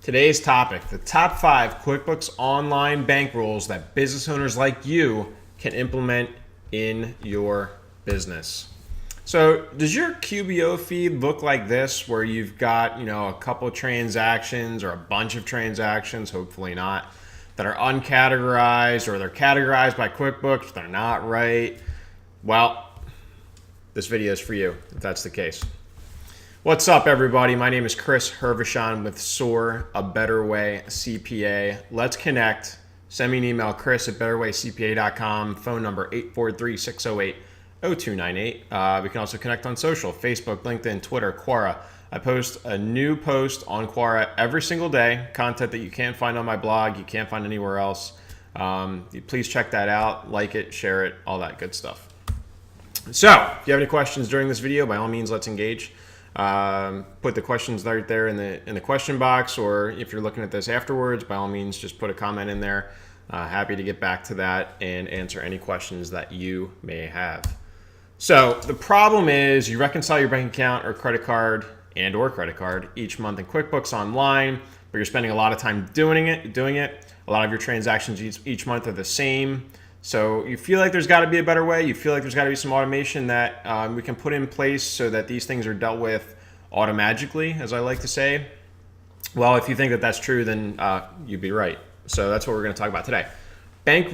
Today's topic, the top 5 QuickBooks Online bank rules that business owners like you can implement in your business. So does your QBO feed look like this, where you've got, a couple of transactions or a bunch of transactions, hopefully not, that are uncategorized, or they're categorized by QuickBooks, they're not right? Well, this video is for you if that's the case. What's up, everybody? My name is Chris Hervishon with SOAR, A Better Way CPA. Let's connect. Send me an email, chris@betterwaycpa.com, phone number 843-608-0298. We can also connect on social, Facebook, LinkedIn, Twitter, Quora. I post a new post on Quora every single day, content that you can't find on my blog, you can't find anywhere else. Please check that out, like it, share it, all that good stuff. So, if you have any questions during this video, by all means, let's engage. Put the questions right there in the question box, or if you're looking at this afterwards, by all means, just put a comment in there. Happy to get back to that and answer any questions that you may have. So the problem is you reconcile your bank account or credit card or credit card each month in QuickBooks Online, but you're spending a lot of time doing it. A lot of your transactions each month are the same. So you feel like there's got to be a better way. You feel like there's got to be some automation that we can put in place so that these things are dealt with automatically, as I like to say. Well, if you think that that's true, then you'd be right. So that's what we're going to talk about today. Bank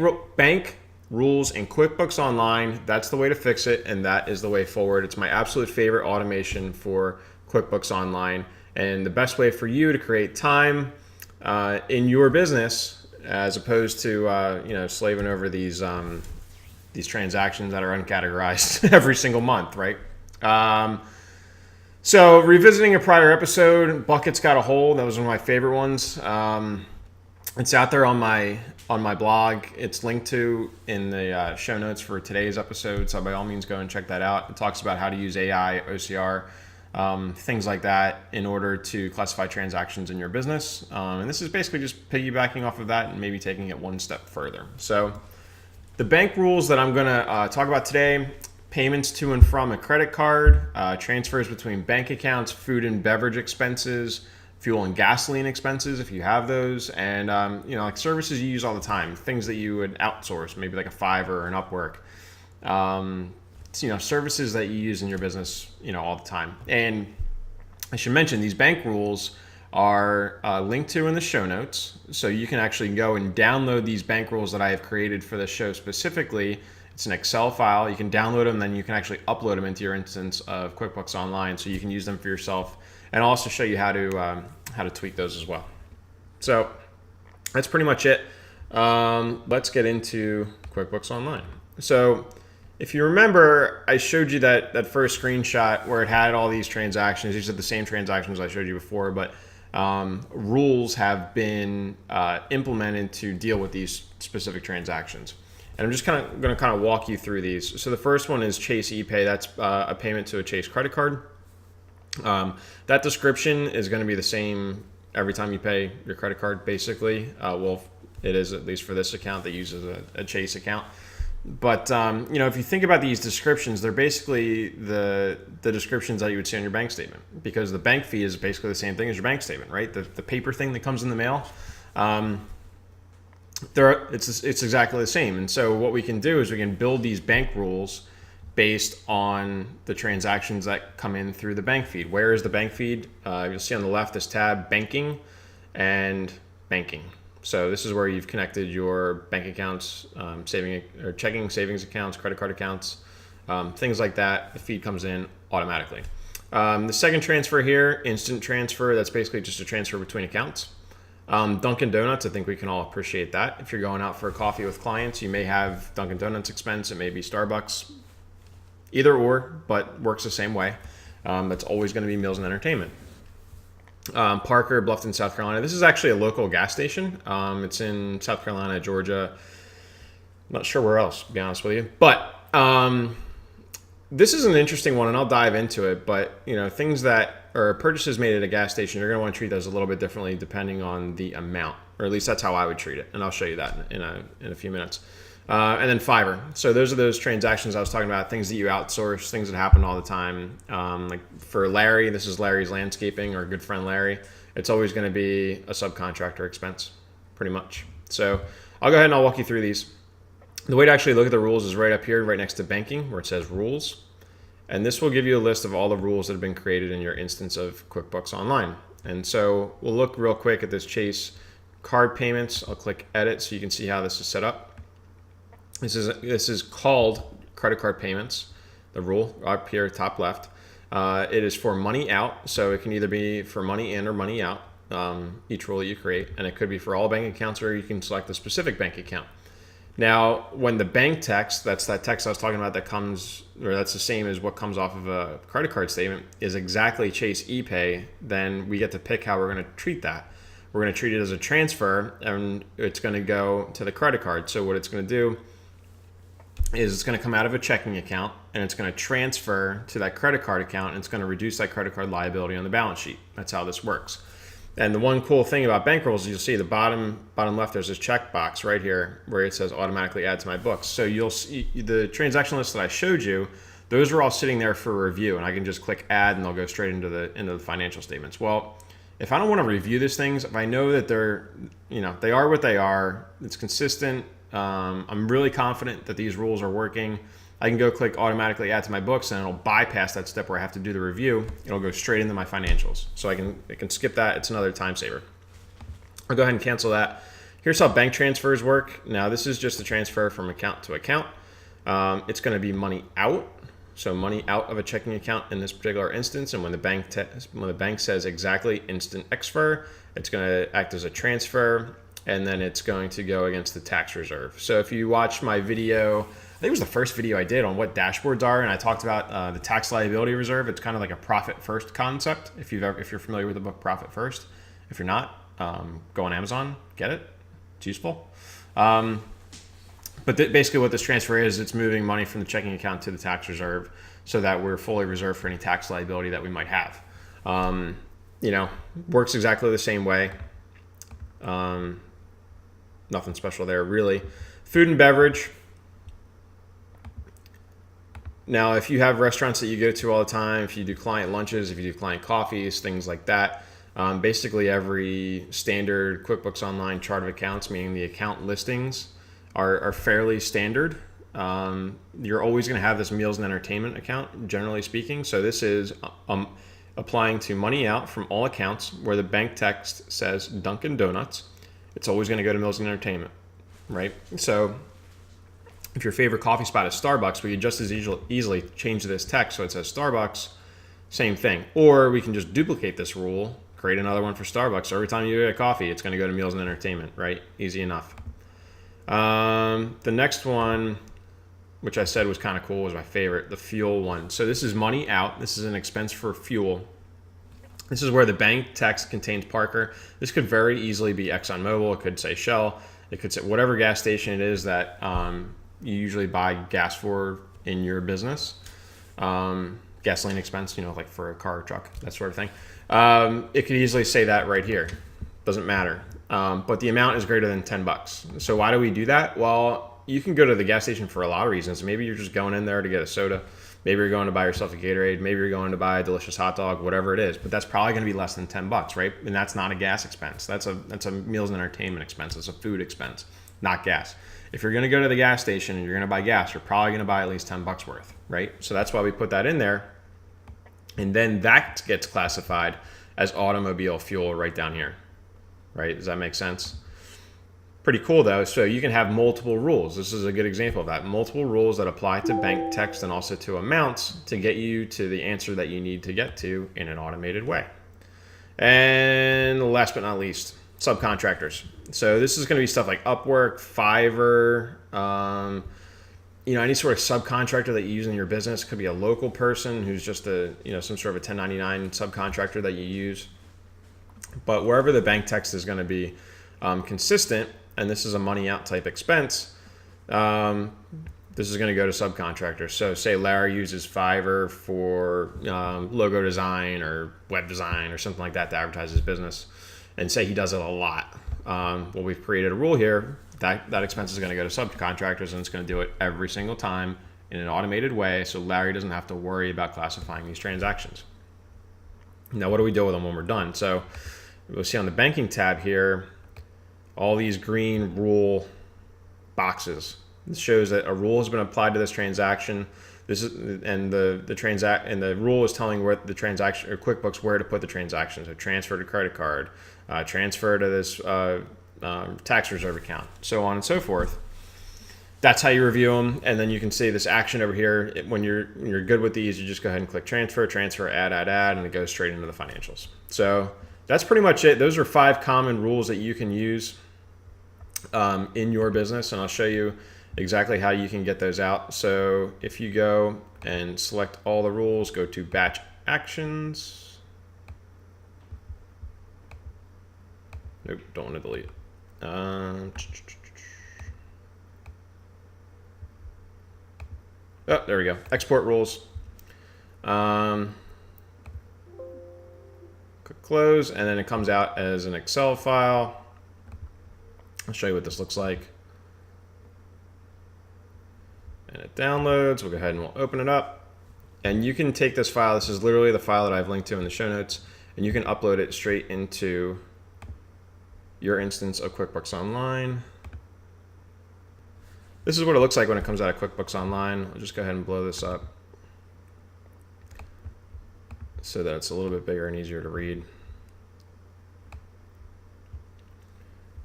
rules in QuickBooks Online. That's the way to fix it, and that is the way forward. It's my absolute favorite automation for QuickBooks Online, and the best way for you to create time in your business, as opposed to slaving over these transactions that are uncategorized every single month, right? So revisiting a prior episode, Bucket's Got a Hole. That was one of my favorite ones. It's out there on my blog. It's linked to in the show notes for today's episode. So by all means, go and check that out. It talks about how to use AI, OCR, things like that in order to classify transactions in your business. And this is basically just piggybacking off of that and maybe taking it one step further. So the bank rules that I'm going to talk about today: payments to and from a credit card, transfers between bank accounts, food and beverage expenses, fuel and gasoline expenses if you have those, and like services you use all the time, things that you would outsource, maybe like a Fiverr or an Upwork. Services that you use in your business, all the time. And I should mention, these bank rules are linked to in the show notes, so you can actually go and download these bank rules that I have created for the show specifically. It's an Excel file. You can download them, then you can actually upload them into your instance of QuickBooks Online, so you can use them for yourself, and I'll also show you how to tweak those as well. So that's pretty much it. Let's get into QuickBooks Online. So if you remember, I showed you that first screenshot where it had all these transactions. These are the same transactions I showed you before, but rules have been implemented to deal with these specific transactions. And I'm just going to walk you through these. So the first one is Chase ePay. That's a payment to a Chase credit card. That description is going to be the same every time you pay your credit card, basically. Well, it is, at least for this account that uses a Chase account. But if you think about these descriptions, they're basically the descriptions that you would see on your bank statement, because the bank fee is basically the same thing as your bank statement, right? The paper thing that comes in the mail. It's exactly the same. And so what we can do is we can build these bank rules based on the transactions that come in through the bank feed. Where is the bank feed? You'll see on the left this tab, banking and banking. So this is where you've connected your bank accounts, checking, savings accounts, credit card accounts, things like that. The feed comes in automatically. The second transfer here, instant transfer. That's basically just a transfer between accounts. Dunkin' Donuts, I think we can all appreciate that. If you're going out for a coffee with clients, you may have Dunkin' Donuts expense. It may be Starbucks, either or, but works the same way. That's always going to be meals and entertainment. Parker, Bluffton, South Carolina. This is actually a local gas station. It's in South Carolina, Georgia. I'm not sure where else, to be honest with you. But this is an interesting one, and I'll dive into it. But things that are purchases made at a gas station, you're going to want to treat those a little bit differently depending on the amount, or at least that's how I would treat it. And I'll show you that in a few minutes. And then Fiverr. So those are those transactions I was talking about, things that you outsource, things that happen all the time. Like for Larry, this is Larry's Landscaping, our good friend Larry. it's always going to be a subcontractor expense, pretty much. So I'll go ahead and I'll walk you through these. The way to actually look at the rules is right up here, right next to banking, where it says rules. And this will give you a list of all the rules that have been created in your instance of QuickBooks Online. And so we'll look real quick at this Chase card payments. I'll click edit so you can see how this is set up. This is called credit card payments, the rule up here top left. It is for money out, so it can either be for money in or money out, each rule that you create, and it could be for all bank accounts, or you can select a specific bank account. Now, when the bank text, that's that text I was talking about that comes, or that's the same as what comes off of a credit card statement, is exactly Chase ePay, then we get to pick how we're going to treat that. We're going to treat it as a transfer, and it's going to go to the credit card. So what it's going to do is it's going to come out of a checking account, and it's going to transfer to that credit card account, and it's going to reduce that credit card liability on the balance sheet. That's how this works. And the one cool thing about bank rolls is you'll see the bottom left, there's this checkbox right here where it says automatically add to my books. So you'll see the transaction list that I showed you, those are all sitting there for review, and I can just click add and they'll go straight into the financial statements. Well, if I don't want to review these things, if I know that they're, they are what they are, it's consistent, I'm really confident that these rules are working, I can go click automatically add to my books, and it'll bypass that step where I have to do the review. It'll go straight into my financials. So I can skip that. It's another time saver. I'll go ahead and cancel that. Here's how bank transfers work. Now this is just a transfer from account to account. It's going to be money out. So money out of a checking account in this particular instance. And when the bank says exactly instant exfer, it's going to act as a transfer, and then it's going to go against the tax reserve. So if you watch my video, I think it was the first video I did on what dashboards are, and I talked about the tax liability reserve. It's kind of like a profit first concept. If you're familiar with the book Profit First, if you're not, go on Amazon, get it. It's useful. But basically, what this transfer is, it's moving money from the checking account to the tax reserve, so that we're fully reserved for any tax liability that we might have. Works exactly the same way. Nothing special there, really. Food and beverage. Now, if you have restaurants that you go to all the time, if you do client lunches, if you do client coffees, things like that, basically every standard QuickBooks Online chart of accounts, meaning the account listings, are fairly standard. You're always going to have this meals and entertainment account, generally speaking. So this is applying to money out from all accounts where the bank text says Dunkin' Donuts. It's always going to go to meals and entertainment, right? So if your favorite coffee spot is Starbucks, we could just as easily change this text so it says Starbucks, same thing. Or we can just duplicate this rule, create another one for Starbucks. So every time you get a coffee, it's going to go to meals and entertainment, right? Easy enough. The next one, which I said was kind of cool, was my favorite, the fuel one. So this is money out. This is an expense for fuel. This is where the bank text contains Parker. This could very easily be ExxonMobil. It could say Shell. It could say whatever gas station it is that you usually buy gas for in your business. Gasoline expense, like for a car or truck, that sort of thing. It could easily say that right here. Doesn't matter. But the amount is greater than $10. So why do we do that? Well, you can go to the gas station for a lot of reasons. Maybe you're just going in there to get a soda. Maybe you're going to buy yourself a Gatorade. Maybe you're going to buy a delicious hot dog, whatever it is. But that's probably going to be less than $10, right? And that's not a gas expense. That's a meals and entertainment expense. It's a food expense, not gas. If you're going to go to the gas station and you're going to buy gas, you're probably going to buy at least $10 worth, right? So that's why we put that in there. And then that gets classified as automobile fuel right down here, right? Does that make sense? Pretty cool though. So you can have multiple rules. This is a good example of that. Multiple rules that apply to bank text and also to amounts to get you to the answer that you need to get to in an automated way. And last but not least, subcontractors. So this is going to be stuff like Upwork, Fiverr, any sort of subcontractor that you use in your business. Could be a local person who's just some sort of a 1099 subcontractor that you use. But wherever the bank text is going to be consistent, and this is a money out type expense, this is going to go to subcontractors. So say Larry uses Fiverr for logo design or web design or something like that to advertise his business, and say he does it a lot. Well, we've created a rule here that expense is going to go to subcontractors, and it's going to do it every single time in an automated way, so Larry doesn't have to worry about classifying these transactions. Now, what do we do with them when we're done? So we'll see on the banking tab here, all these green rule boxes. This shows that a rule has been applied to this transaction. This is the rule is telling where the transaction, or QuickBooks, where to put the transaction. So transfer to credit card, transfer to this tax reserve account, so on and so forth. That's how you review them, and then you can see this action over here. When you're good with these, you just go ahead and click transfer, add, and it goes straight into the financials. So that's pretty much it. Those are 5 common rules that you can use in your business, and I'll show you exactly how you can get those out. So if you go and select all the rules, go to batch actions. Nope, don't want to delete it. Oh, there we go. Export rules. Click close, and then it comes out as an Excel file. I'll show you what this looks like. And it downloads. We'll go ahead and we'll open it up. And you can take this file. This is literally the file that I've linked to in the show notes. And you can upload it straight into your instance of QuickBooks Online. This is what it looks like when it comes out of QuickBooks Online. I'll just go ahead and blow this up so that it's a little bit bigger and easier to read.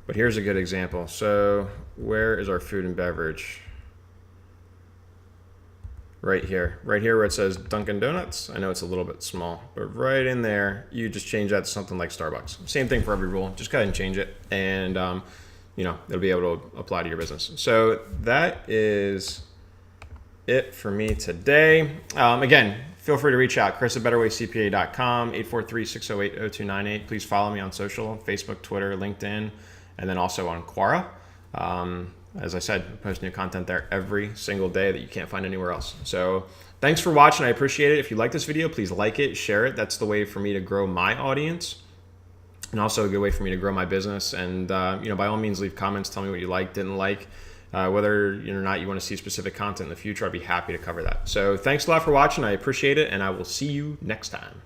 But here's a good example. So where is our food and beverage? Right here where it says Dunkin' Donuts. I know it's a little bit small, but right in there, you just change that to something like Starbucks. Same thing for every rule. Just go ahead and change it, and it'll be able to apply to your business. So that is it for me today. Again, feel free to reach out. Chris@betterwaycpa.com, 843-608-0298. Please follow me on social, Facebook, Twitter, LinkedIn, and then also on Quora. As I said, I post new content there every single day that you can't find anywhere else. So thanks for watching. I appreciate it. If you like this video, please like it, share it. That's the way for me to grow my audience, and also a good way for me to grow my business. And by all means, leave comments. Tell me what you liked, didn't like, whether or not you want to see specific content in the future. I'd be happy to cover that. So thanks a lot for watching. I appreciate it, and I will see you next time.